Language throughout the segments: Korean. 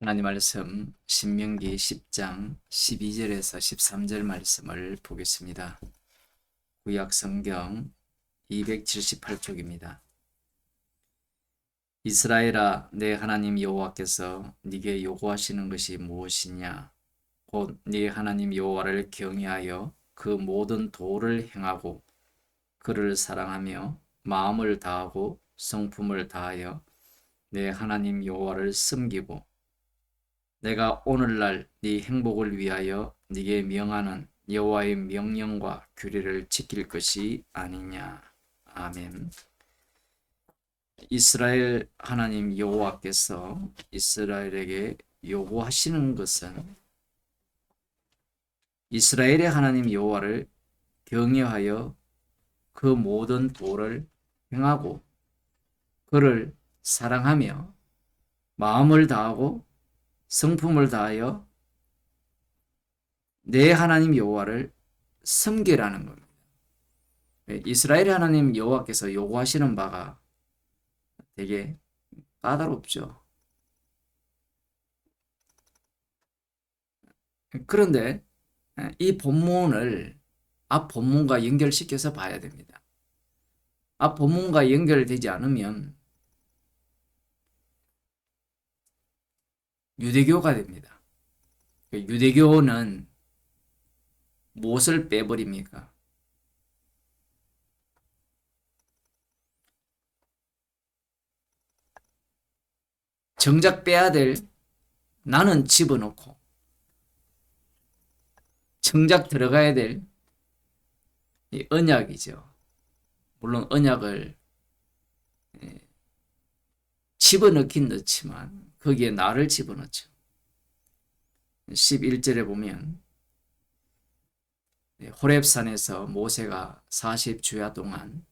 하나님 말씀 신명기 10장 12절에서 13절 말씀을 보겠습니다. 구약 성경 278쪽입니다. 이스라엘아, 내 하나님 여호와께서 네게 요구하시는 것이 무엇이냐? 곧 네 하나님 여호와를 경외하여 그 모든 도를 행하고 그를 사랑하며 마음을 다하고 성품을 다하여 내 하나님 여호와를 섬기고 내가 오늘날 네 행복을 위하여 네게 명하는 여호와의 명령과 규례를 지킬 것이 아니냐. 아멘. 이스라엘 하나님 여호와께서 이스라엘에게 요구하시는 것은 이스라엘의 하나님 여호와를 경외하여 그 모든 도를 행하고 그를 사랑하며 마음을 다하고 성품을 다하여 내 하나님 여호와를 섬기라는 겁니다. 이스라엘의 하나님 여호와께서 요구하시는 바가 되게 까다롭죠. 그런데 이 본문을 앞 본문과 연결시켜서 봐야 됩니다. 앞 본문과 연결되지 않으면 유대교가 됩니다. 유대교는 무엇을 빼버립니까? 정작 빼야 될 나는 집어넣고 정작 들어가야 될 이 언약이죠. 물론 언약을 집어넣긴 넣지만 거기에 나를 집어넣죠. 11절에 보면 호렙산에서 모세가 40주야 동안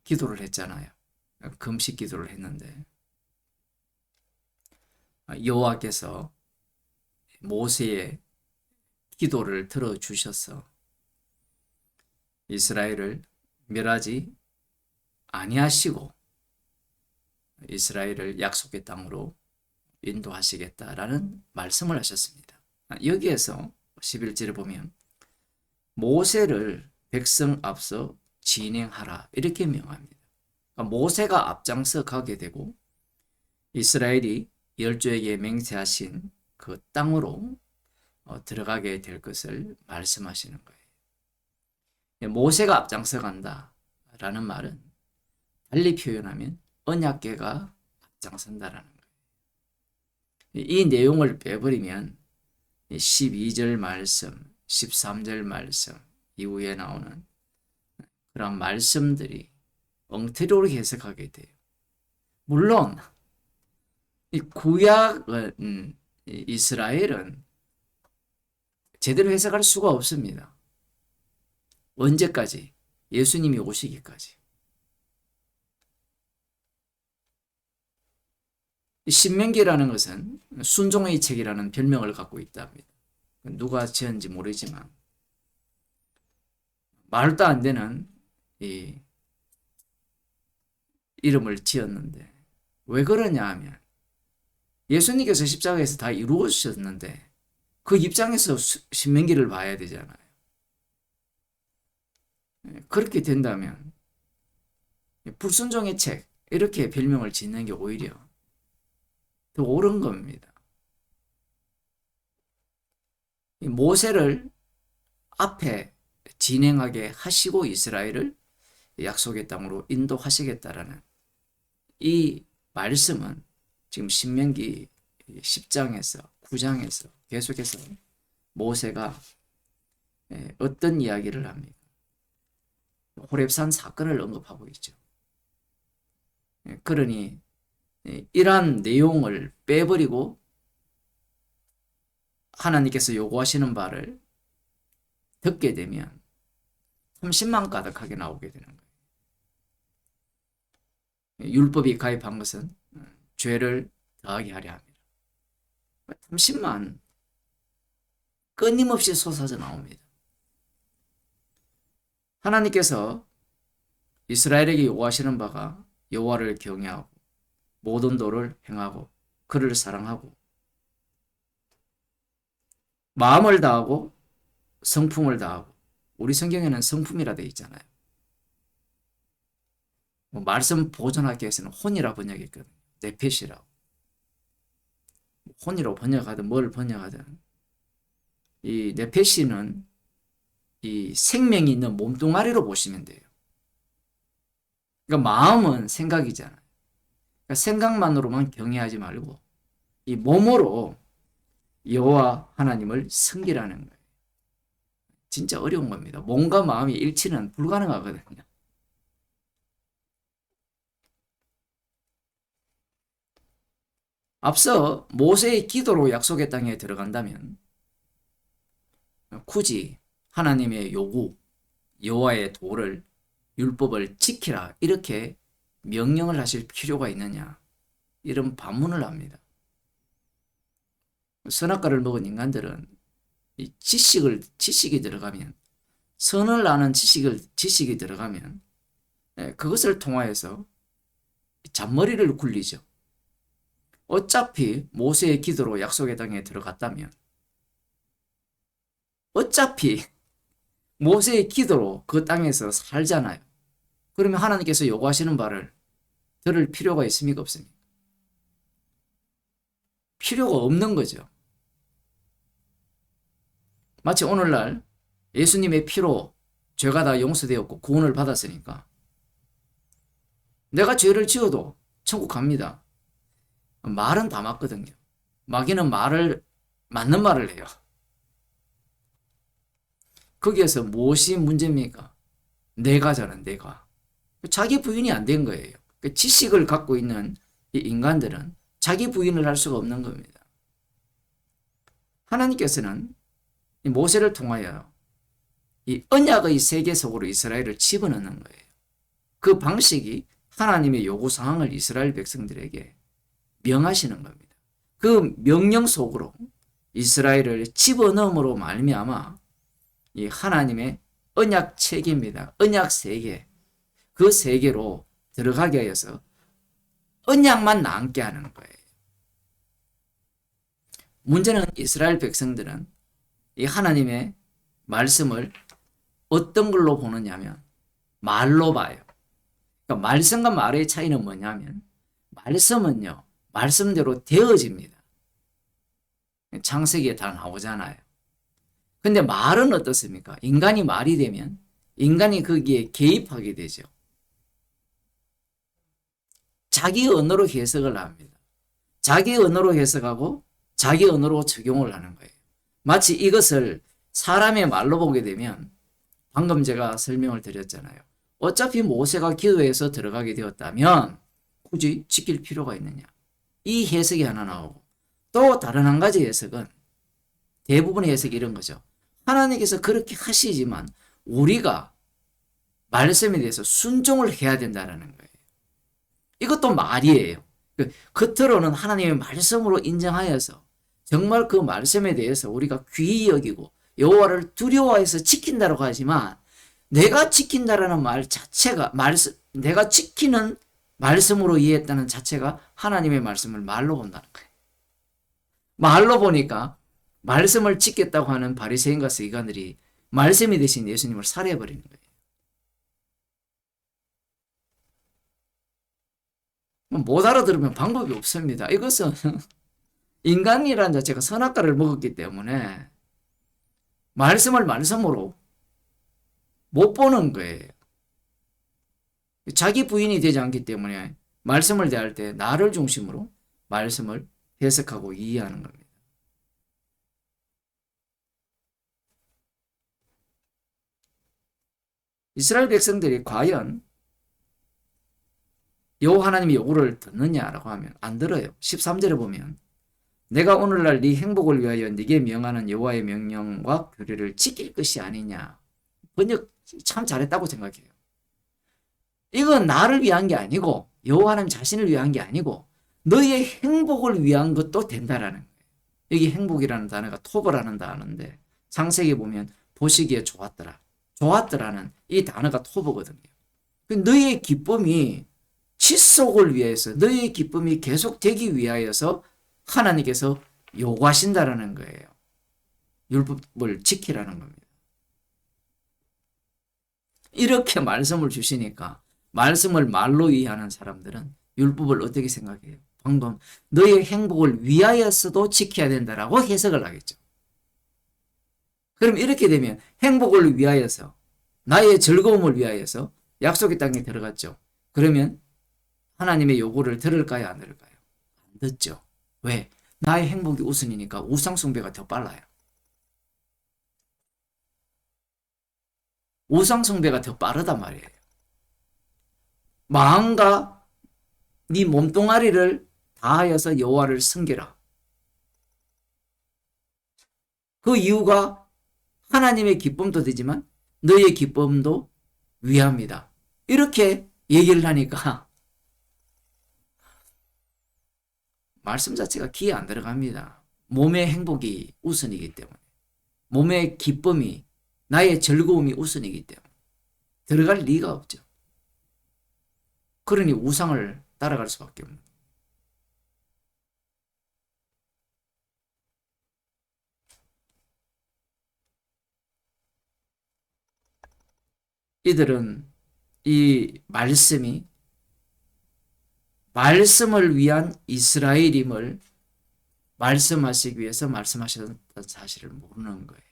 기도를 했잖아요. 금식 기도를 했는데 여호와께서 모세의 기도를 들어주셔서 이스라엘을 멸하지 아니하시고 이스라엘을 약속의 땅으로 인도하시겠다라는 말씀을 하셨습니다. 여기에서 11절에 보면 모세를 백성 앞서 진행하라 이렇게 명합니다. 그러니까 모세가 앞장서 가게 되고 이스라엘이 열조에게 맹세하신 그 땅으로 들어가게 될 것을 말씀하시는 거예요. 모세가 앞장서 간다라는 말은 달리 표현하면 언약궤가 앞장선다라는 거예요. 이 내용을 빼버리면 12절 말씀, 13절 말씀 이후에 나오는 그런 말씀들이 엉터리로 해석하게 돼요. 물론 이 구약은 이스라엘은 제대로 해석할 수가 없습니다. 언제까지? 예수님이 오시기까지. 신명기라는 것은 순종의 책이라는 별명을 갖고 있답니다. 누가 지었는지 모르지만 말도 안 되는 이 이름을 지었는데 왜 그러냐 하면 예수님께서 십자가에서 다 이루어주셨는데 그 입장에서 신명기를 봐야 되잖아요. 그렇게 된다면 불순종의 책 이렇게 별명을 짓는 게 오히려 더 옳은 겁니다. 모세를 앞에 진행하게 하시고 이스라엘을 약속의 땅으로 인도하시겠다라는 이 말씀은 지금 신명기 10장에서 9장에서 계속해서 모세가 어떤 이야기를 합니까? 호렙산 사건을 언급하고 있죠. 그러니 이러한 내용을 빼버리고 하나님께서 요구하시는 바를 듣게 되면 30만 가득하게 나오게 되는 거예요. 율법이 가입한 것은 죄를 더하게 하려 합니다. 30만 끊임없이 솟아져 나옵니다. 하나님께서 이스라엘에게 요구하시는 바가 여호와를 경외하고 모든 도를 행하고 그를 사랑하고 마음을 다하고 성품을 다하고 우리 성경에는 성품이라 되어 있잖아요. 뭐 말씀 보존학교에서는 혼이라 번역했거든요. 네페시라고. 혼이로 번역하든 뭘 번역하든 이 네페시는 이 생명이 있는 몸뚱아리로 보시면 돼요. 그러니까 마음은 생각이잖아요. 그러니까 생각만으로만 경외하지 말고 이 몸으로 여호와 하나님을 섬기라는 거예요. 진짜 어려운 겁니다. 몸과 마음이 일치는 불가능하거든요. 앞서 모세의 기도로 약속의 땅에 들어간다면 굳이 하나님의 요구, 여호와의 도를, 율법을 지키라 이렇게 명령을 하실 필요가 있느냐 이런 반문을 합니다. 선악과를 먹은 인간들은 이 지식이 들어가면 선을 아는 지식이 들어가면 그것을 통하여서 잔머리를 굴리죠. 어차피 모세의 기도로 약속의 땅에 들어갔다면 어차피 모세의 기도로 그 땅에서 살잖아요. 그러면 하나님께서 요구하시는 바를 들을 필요가 있습니까? 없습니까? 필요가 없는 거죠. 마치 오늘날 예수님의 피로 죄가 다 용서되었고 구원을 받았으니까 내가 죄를 지어도 천국 갑니다. 말은 다 맞거든요. 마귀는 맞는 말을 해요. 거기에서 무엇이 문제입니까? 내가잖아, 내가. 자기 부인이 안 된 거예요. 지식을 갖고 있는 이 인간들은 자기 부인을 할 수가 없는 겁니다. 하나님께서는 이 모세를 통하여 이 언약의 세계 속으로 이스라엘을 집어넣는 거예요. 그 방식이 하나님의 요구사항을 이스라엘 백성들에게 명하시는 겁니다. 그 명령 속으로 이스라엘을 집어넣음으로 말미암아 이 하나님의 언약 체계입니다. 언약 세계. 그 세계로 들어가게 하여서 언약만 남게 하는 거예요. 문제는 이스라엘 백성들은 이 하나님의 말씀을 어떤 걸로 보느냐면 말로 봐요. 그러니까 말씀과 말의 차이는 뭐냐면 말씀은요. 말씀대로 되어집니다. 창세기에 다 나오잖아요. 근데 말은 어떻습니까? 인간이 말이 되면 인간이 거기에 개입하게 되죠. 자기 언어로 해석을 합니다. 자기 언어로 해석하고 자기 언어로 적용을 하는 거예요. 마치 이것을 사람의 말로 보게 되면 방금 제가 설명을 드렸잖아요. 어차피 모세가 기도해서 들어가게 되었다면 굳이 지킬 필요가 있느냐. 이 해석이 하나 나오고 또 다른 한 가지 해석은 대부분의 해석이 이런 거죠. 하나님께서 그렇게 하시지만 우리가 말씀에 대해서 순종을 해야 된다는 거예요. 이것도 말이에요. 겉으로는 하나님의 말씀으로 인정하여서 정말 그 말씀에 대해서 우리가 귀히 여기고 여호와를 두려워해서 지킨다고 하지만 내가 지킨다라는 말 자체가 내가 지키는 말씀으로 이해했다는 자체가 하나님의 말씀을 말로 본다는 거예요. 말로 보니까 말씀을 지켰다고 하는 바리새인과 서기관들이 말씀이 되신 예수님을 살해해버리는 거예요. 못 알아들으면 방법이 없습니다. 이것은 인간이라는 자체가 선악과를 먹었기 때문에 말씀을 말씀으로 못 보는 거예요. 자기 부인이 되지 않기 때문에 말씀을 대할 때 나를 중심으로 말씀을 해석하고 이해하는 겁니다. 이스라엘 백성들이 과연 여호와 하나님의 요구를 듣느냐라고 하면 안 들어요. 13절에 보면 내가 오늘날 네 행복을 위하여 네게 명하는 여호와의 명령과 규례를 지킬 것이 아니냐. 번역 참 잘했다고 생각해요. 이건 나를 위한 게 아니고 여호와 하나님 자신을 위한 게 아니고 너의 행복을 위한 것도 된다라는 거예요. 여기 행복이라는 단어가 토브라는 단어인데 창세기에 보면 보시기에 좋았더라. 좋았더라는 이 단어가 토브거든요. 너의 기쁨이 지속을 위해서 너의 기쁨이 계속되기 위하여서 하나님께서 요구하신다라는 거예요. 율법을 지키라는 겁니다. 이렇게 말씀을 주시니까 말씀을 말로 이해하는 사람들은 율법을 어떻게 생각해요? 방금 너의 행복을 위하여서도 지켜야 된다라고 해석을 하겠죠. 그럼 이렇게 되면 행복을 위하여서, 나의 즐거움을 위하여서 약속의 땅에 들어갔죠. 그러면 하나님의 요구를 들을까요, 안 들을까요? 안 듣죠. 왜? 나의 행복이 우선이니까 우상 숭배가 더 빨라요. 우상 숭배가 더 빠르단 말이에요. 마음과 네 몸뚱아리를 다하여서 여호와를 섬기라. 그 이유가 하나님의 기쁨도 되지만 너의 기쁨도 위합니다. 이렇게 얘기를 하니까 말씀 자체가 귀에 안 들어갑니다. 몸의 행복이 우선이기 때문에, 몸의 기쁨이, 나의 즐거움이 우선이기 때문에 들어갈 리가 없죠. 그러니 우상을 따라갈 수밖에 없는. 이들은 이 말씀을 위한 이스라엘임을 말씀하시기 위해서 말씀하셨던 사실을 모르는 거예요.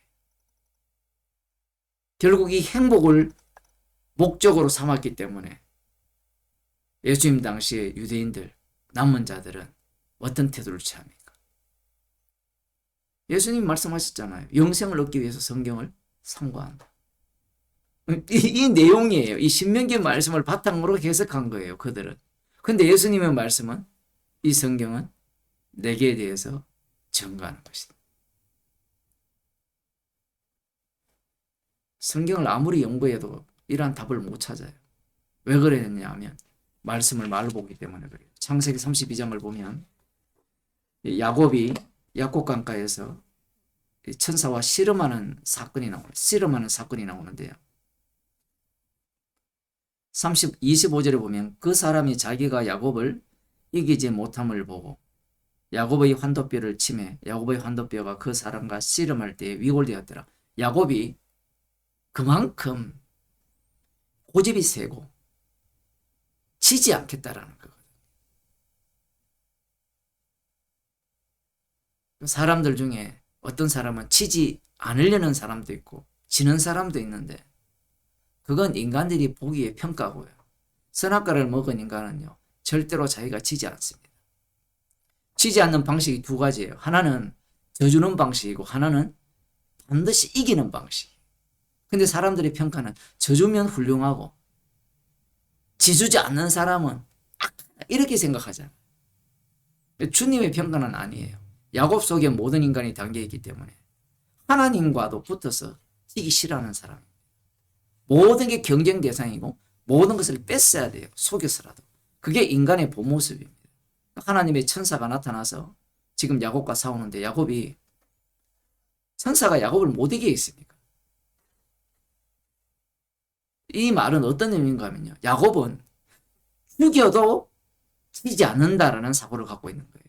결국 이 행복을 목적으로 삼았기 때문에 예수님 당시에 유대인들, 남은 자들은 어떤 태도를 취합니까? 예수님 말씀하셨잖아요. 영생을 얻기 위해서 성경을 상고한다. 이 내용이에요. 이 신명기 말씀을 바탕으로 해석한 거예요. 그들은. 근데 예수님의 말씀은, 이 성경은 내게 대해서 증거하는 것이다. 성경을 아무리 연구해도 이러한 답을 못 찾아요. 왜 그랬냐 하면 말씀을 말로 보기 때문에 그래요. 창세기 32장을 보면 야곱이 약곡강가에서 천사와 씨름하는 사건이 나오는데요. 25절에 보면 그 사람이 자기가 야곱을 이기지 못함을 보고 야곱의 환도뼈를 치매 야곱의 환도뼈가 그 사람과 씨름할 때에 위골되었더라. 야곱이 그만큼 고집이 세고 지지 않겠다라는 거거든요. 사람들 중에 어떤 사람은 지지 않으려는 사람도 있고 지는 사람도 있는데 그건 인간들이 보기에 평가고요. 선악과를 먹은 인간은요, 절대로 자기가 지지 않습니다. 지지 않는 방식이 두 가지예요. 하나는 져주는 방식이고 하나는 반드시 이기는 방식. 근데 사람들의 평가는 져주면 훌륭하고 지주지 않는 사람은 이렇게 생각하잖아요. 주님의 평가는 아니에요. 야곱 속에 모든 인간이 담겨있기 때문에 하나님과도 붙어서 지기 싫어하는 사람입니다. 모든 게 경쟁 대상이고 모든 것을 뺏어야 돼요. 속여서라도. 그게 인간의 본 모습입니다. 하나님의 천사가 나타나서 지금 야곱과 싸우는데 야곱이 천사가 야곱을 못 이기게 했습니까? 이 말은 어떤 의미인가 하면요. 야곱은 죽여도 지지 않는다라는 사고를 갖고 있는 거예요.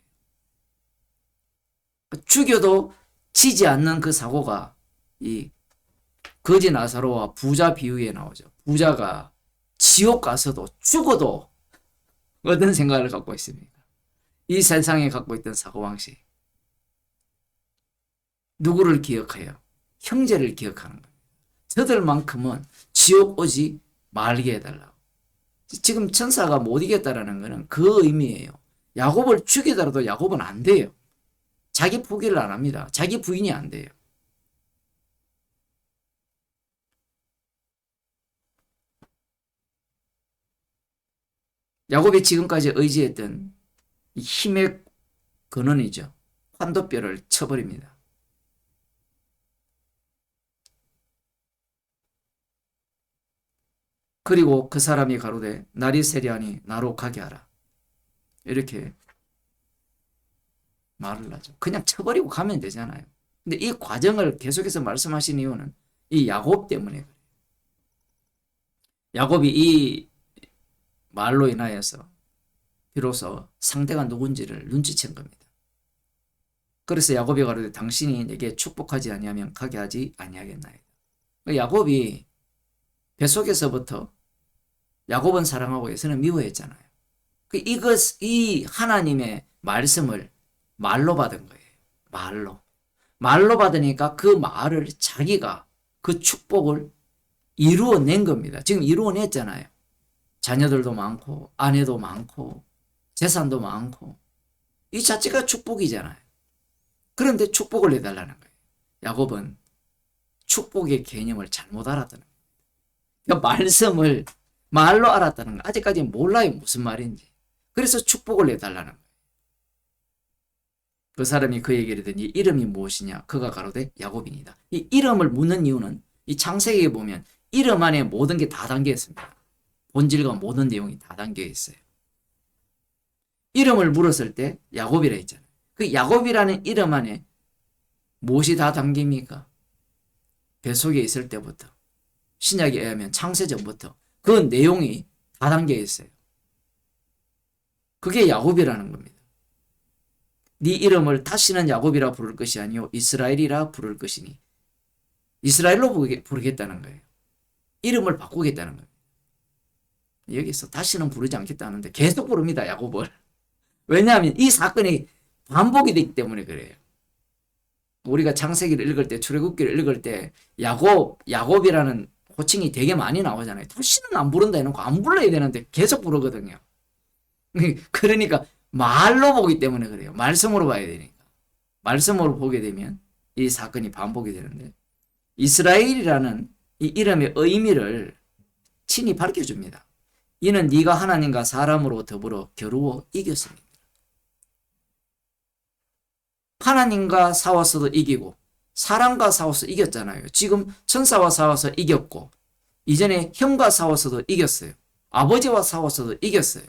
죽여도 지지 않는 그 사고가 이 거지 나사로와 부자 비유에 나오죠. 부자가 지옥 가서도 죽어도 어떤 생각을 갖고 있습니까? 이 세상에 갖고 있던 사고방식. 누구를 기억해요? 형제를 기억하는 거예요. 저들만큼은 지옥 오지 말게 해달라고. 지금 천사가 못 이겼다라는 것은 그 의미예요. 야곱을 죽이더라도 야곱은 안 돼요. 자기 포기를 안 합니다. 자기 부인이 안 돼요. 야곱이 지금까지 의지했던 힘의 근원이죠. 환도뼈를 쳐버립니다. 그리고 그 사람이 가로되 날이 세려하니 나로 가게 하라. 이렇게 말을 하죠. 그냥 쳐버리고 가면 되잖아요. 근데 이 과정을 계속해서 말씀하신 이유는 이 야곱 때문에 그래요. 야곱이 이 말로 인하여서 비로소 상대가 누군지를 눈치챈 겁니다. 그래서 야곱이 가로되 당신이 내게 축복하지 아니하면 가게 하지 아니하겠나이다. 야곱이 뱃속에서부터 야곱은 사랑하고 에서는 미워했잖아요. 이 하나님의 말씀을 말로 받은 거예요. 말로 받으니까 그 말을 자기가 그 축복을 이루어낸 겁니다. 지금 이루어냈잖아요. 자녀들도 많고 아내도 많고 재산도 많고 이 자체가 축복이잖아요. 그런데 축복을 내달라는 거예요. 야곱은 축복의 개념을 잘못 알았다는 거예요. 그러니까 말씀을 말로 알았다는 거. 아직까지 몰라요. 무슨 말인지. 그래서 축복을 내달라는 거예요. 그 사람이 그에게 이르더니 이름이 무엇이냐? 그가 가로되 야곱이니이다. 이 이름을 묻는 이유는 이 창세기에 보면 이름 안에 모든 게 다 담겨 있습니다. 본질과 모든 내용이 다 담겨 있어요. 이름을 물었을 때 야곱이라 했잖아요. 그 야곱이라는 이름 안에 무엇이 다 담깁니까? 뱃속에 있을 때부터 신약에 의하면 창세 전부터 그 내용이 다 담겨 있어요. 그게 야곱이라는 겁니다. 네 이름을 다시는 야곱이라 부를 것이 아니요 이스라엘이라 부를 것이니 이스라엘로 부르겠다는 거예요. 이름을 바꾸겠다는 거예요. 여기서 다시는 부르지 않겠다는데 계속 부릅니다. 야곱을. 왜냐하면 이 사건이 반복이 되기 때문에 그래요. 우리가 창세기를 읽을 때 출애굽기를 읽을 때 야곱이라는 호칭이 되게 많이 나오잖아요. 다시는 안 부른다 해놓고 안 불러야 되는데 계속 부르거든요. 그러니까 말로 보기 때문에 그래요. 말씀으로 봐야 되니까. 말씀으로 보게 되면 이 사건이 반복이 되는데 이스라엘이라는 이 이름의 의미를 친히 밝혀줍니다. 이는 네가 하나님과 사람으로 더불어 겨루어 이겼습니다. 하나님과 싸워서도 이기고 사람과 싸워서 이겼잖아요. 지금 천사와 싸워서 이겼고 이전에 형과 싸워서도 이겼어요. 아버지와 싸워서도 이겼어요.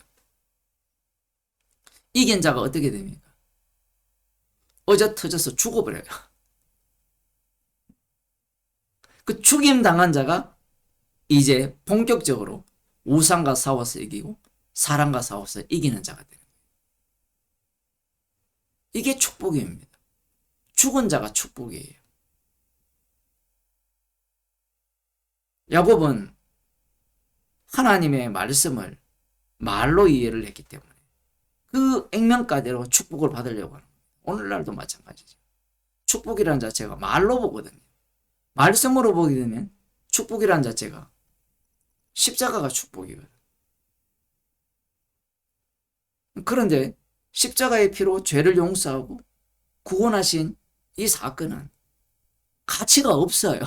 이긴 자가 어떻게 됩니까? 어져터져서 죽어버려요. 그 죽임 당한 자가 이제 본격적으로 우상과 싸워서 이기고 사람과 싸워서 이기는 자가 되는 거예요. 이게 축복입니다. 죽은 자가 축복이에요. 야곱은 하나님의 말씀을 말로 이해를 했기 때문에 그 액면가대로 축복을 받으려고 하는 거예요. 오늘날도 마찬가지죠. 축복이라는 자체가 말로 보거든요. 말씀으로 보게 되면 축복이라는 자체가 십자가가 축복이거든. 그런데 십자가의 피로 죄를 용서하고 구원하신 이 사건은 가치가 없어요.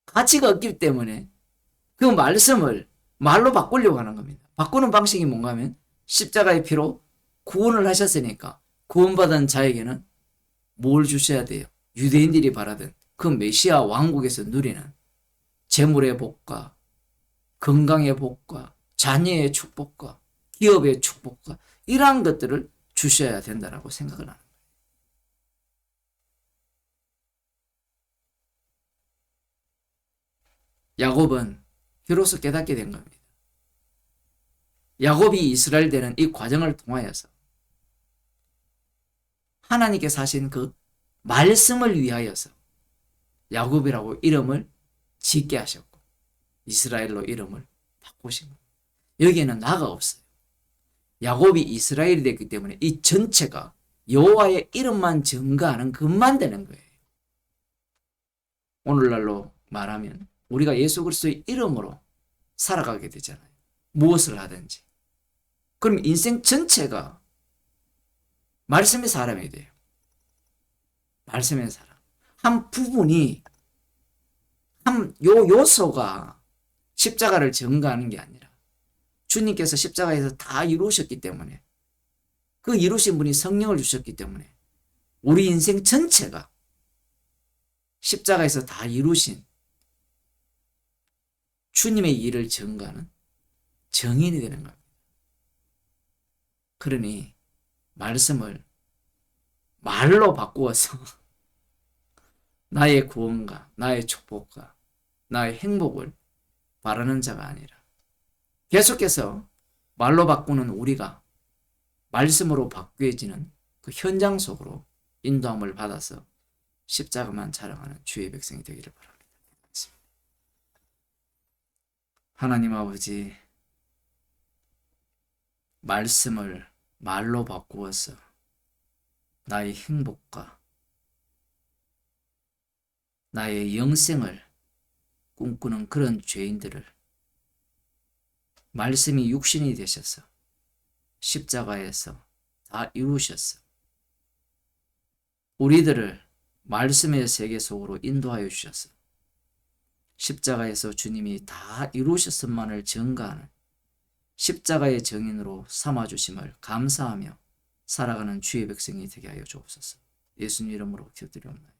가치가 없기 때문에 그 말씀을 말로 바꾸려고 하는 겁니다. 바꾸는 방식이 뭔가 하면 십자가의 피로 구원을 하셨으니까 구원받은 자에게는 뭘 주셔야 돼요? 유대인들이 바라던 그 메시아 왕국에서 누리는 재물의 복과 건강의 복과 자녀의 축복과 기업의 축복과 이러한 것들을 주셔야 된다라고 생각을 하는 거예요. 야곱은 비로소 깨닫게 된 겁니다. 야곱이 이스라엘 되는 이 과정을 통하여서 하나님께서 하신 그 말씀을 위하여서 야곱이라고 이름을 짓게 하셨고 이스라엘로 이름을 바꾸신 겁니다. 여기에는 나가 없어요. 야곱이 이스라엘이 됐기 때문에 이 전체가 여호와의 이름만 증거하는 것만 되는 거예요. 오늘날로 말하면 우리가 예수 그리스도의 이름으로 살아가게 되잖아요. 무엇을 하든지. 그럼 인생 전체가 말씀의 사람이 돼요. 말씀의 사람. 한 부분이 요소가 십자가를 증거하는 게 아니라 주님께서 십자가에서 다 이루셨기 때문에 그 이루신 분이 성령을 주셨기 때문에 우리 인생 전체가 십자가에서 다 이루신 주님의 일을 증거하는 증인이 되는 겁니다. 그러니 말씀을 말로 바꾸어서 나의 구원과 나의 축복과 나의 행복을 바라는 자가 아니라 계속해서 말로 바꾸는 우리가 말씀으로 바뀌어지는 그 현장 속으로 인도함을 받아서 십자가만 자랑하는 주의 백성이 되기를 바랍니다. 하나님 아버지, 말씀을 말로 바꾸어서 나의 행복과 나의 영생을 꿈꾸는 그런 죄인들을 말씀이 육신이 되셔서 십자가에서 다 이루셨어. 우리들을 말씀의 세계 속으로 인도하여 주셨어. 십자가에서 주님이 다 이루셨음만을 증거하는 십자가의 증인으로 삼아주심을 감사하며 살아가는 주의 백성이 되게 하여 주옵소서. 예수님 이름으로 기도드리옵나이다.